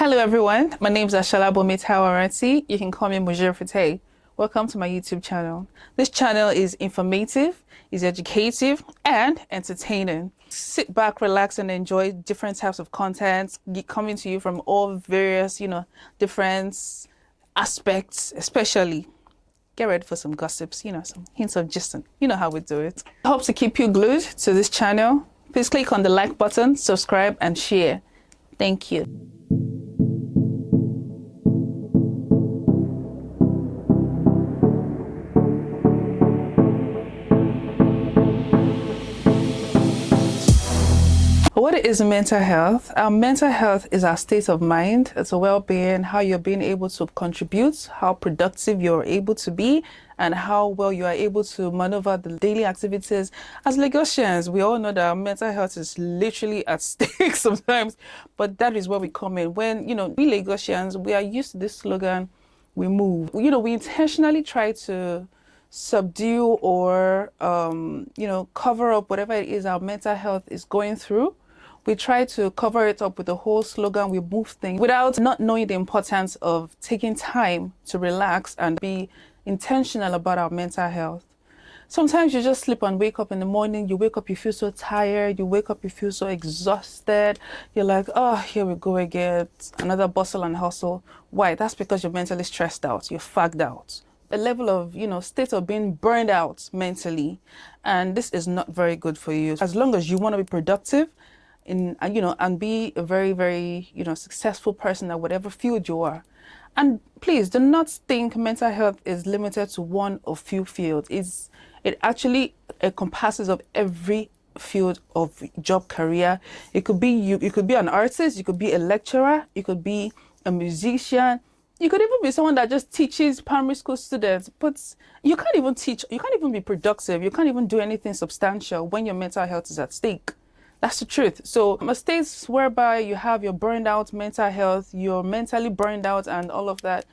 Hello everyone, my name is Ashala Bometawarati. You can call me Mujir Fate. Welcome to my YouTube channel. This channel is informative, is educative, and entertaining. Sit back, relax, and enjoy different types of content coming to you from all various, different aspects, especially. Get ready for some gossips, some hints of gisting. You know how we do it. I hope to keep you glued to this channel. Please click on the like button, subscribe, and share. Thank you. What is mental health? Our mental health is our state of mind. It's a well-being, how you're being able to contribute, how productive you're able to be, and how well you are able to maneuver the daily activities. As Lagosians, we all know that our mental health is literally at stake sometimes, but that is where we come in. When, we Lagosians, we are used to this slogan, we move. We intentionally try to subdue or, cover up whatever it is our mental health is going through. We try to cover it up with the whole slogan, we move things, without not knowing the importance of taking time to relax and be intentional about our mental health. Sometimes you just sleep and wake up in the morning, you wake up, you feel so tired, you wake up, you feel so exhausted. You're like, oh, here we go again, another bustle and hustle. Why? That's because you're mentally stressed out, you're fagged out. A level of, state of being burned out mentally. And this is not very good for you. As long as you want to be productive, and be a very, very, successful person at whatever field you are. And please do not think mental health is limited to one or few fields. It actually encompasses of every field of job career. It could be you could be an artist, you could be a lecturer, you could be a musician, you could even be someone that just teaches primary school students, but you can't even teach, you can't even be productive, you can't even do anything substantial when your mental health is at stake. That's the truth. So mistakes whereby you have your burned out mental health, you're mentally burned out and all of that,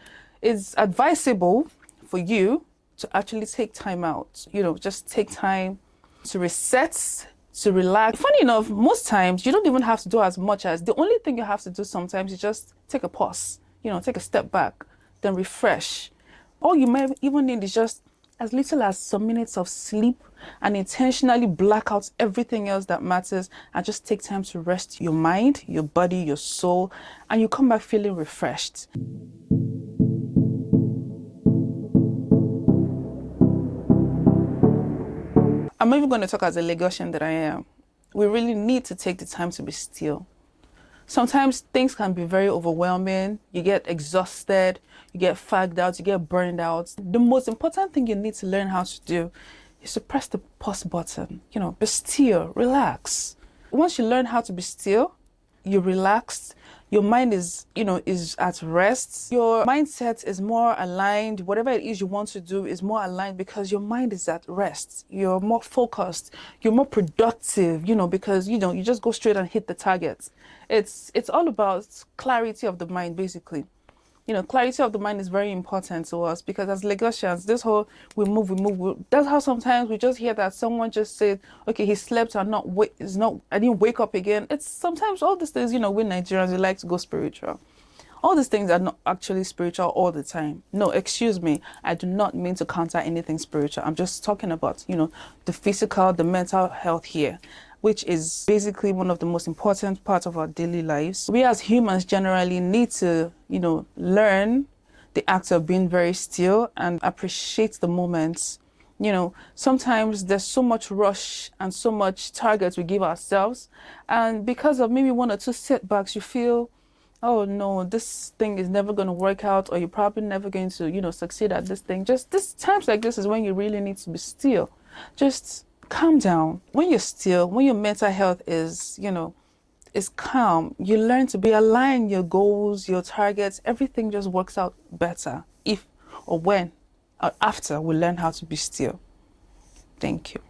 it's advisable for you to actually take time out. Just take time to reset, to relax. Funny enough, most times you don't even have to do as much as, the only thing you have to do sometimes is just take a pause, take a step back, then refresh. All you may even need is just as little as some minutes of sleep and intentionally black out everything else that matters and just take time to rest your mind, your body, your soul, and you come back feeling refreshed. I'm even going to talk as a Lagosian that I am. We really need to take the time to be still. Sometimes things can be very overwhelming. You get exhausted, you get fagged out, you get burned out. The most important thing you need to learn how to do is to press the pause button. Be still, relax. Once you learn how to be still, you're relaxed, your mind is at rest. Your mindset is more aligned. Whatever it is you want to do is more aligned because your mind is at rest. You're more focused. You're more productive, because, you just go straight and hit the target. It's all about clarity of the mind, basically. Clarity of the mind is very important to us because as Lagosians, this whole we move. That's how sometimes we just hear that someone just said, okay, he slept and I didn't wake up again. It's sometimes all these things, we Nigerians, we like to go spiritual. All these things are not actually spiritual all the time. No, excuse me. I do not mean to counter anything spiritual. I'm just talking about, the physical, the mental health here, which is basically one of the most important parts of our daily lives. We as humans generally need to, learn the act of being very still and appreciate the moments. Sometimes there's so much rush and so much targets we give ourselves. And because of maybe one or two setbacks, you feel, oh no, this thing is never going to work out, or you're probably never going to, succeed at this thing. Just times like this is when you really need to be still. Just calm down. When you're still, when your mental health is, is calm, you learn to be aligned, your goals, your targets, everything just works out better if or when or after we learn how to be still. Thank you.